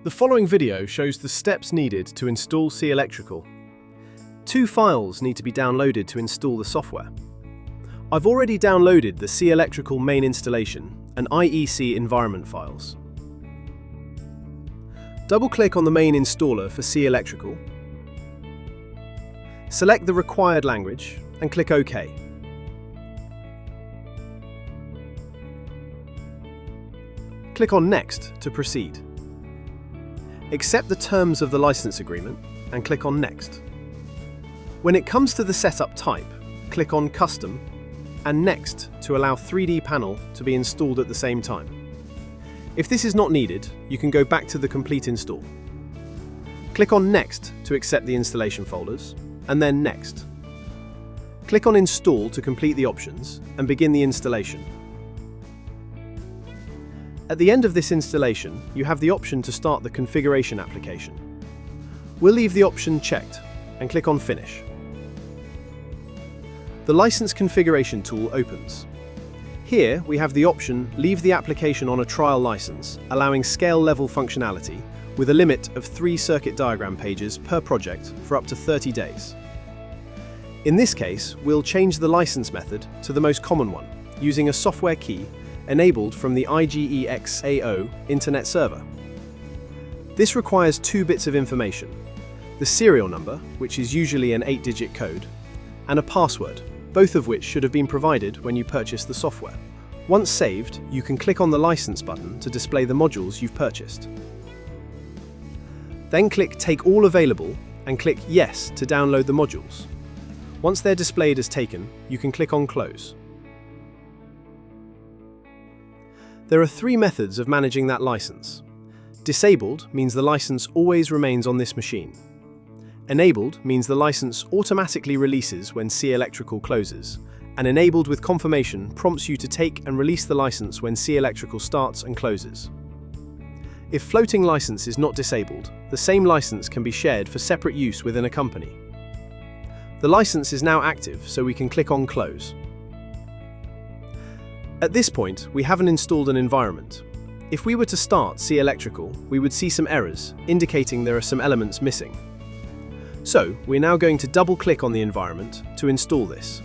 The following video shows the steps needed to install IGE+XAO. 2 files need to be downloaded to install the software. I've already downloaded the IGE+XAO main installation and IEC environment files. Double-click on the main installer for IGE+XAO. Select the required language and click OK. Click on Next to proceed. Accept the terms of the license agreement and click on Next. When it comes to the setup type, click on Custom and Next to allow 3D panel to be installed at the same time. If this is not needed, you can go back to the complete install. Click on Next to accept the installation folders, and then Next. Click on Install to complete the options and begin the installation. At the end of this installation, you have the option to start the configuration application. We'll leave the option checked and click on Finish. The license configuration tool opens. Here we have the option Leave the application on a trial license, allowing scale level functionality with a limit of 3 circuit diagram pages per project for up to 30 days. In this case, we'll change the license method to the most common one, using a software key enabled from the IGE+XAO internet server. This requires 2 bits of information: the serial number, which is usually an 8-digit code, and a password, both of which should have been provided when you purchased the software. Once saved, you can click on the license button to display the modules you've purchased. Then click Take All Available and click Yes to download the modules. Once they're displayed as taken, you can click on Close. There are 3 methods of managing that license. Disabled means the license always remains on this machine. Enabled means the license automatically releases when IGE+XAO closes, and enabled with confirmation prompts you to take and release the license when IGE+XAO starts and closes. If floating license is not disabled, the same license can be shared for separate use within a company. The license is now active, so we can click on Close. At this point, we haven't installed an environment. If we were to start IGE+XAO, we would see some errors, indicating there are some elements missing. So, we're now going to double-click on the environment to install this.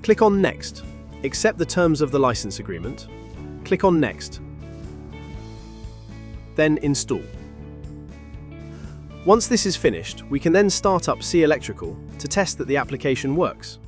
Click on Next. Accept the terms of the license agreement. Click on Next. Then Install. Once this is finished, we can then start up IGE+XAO to test that the application works.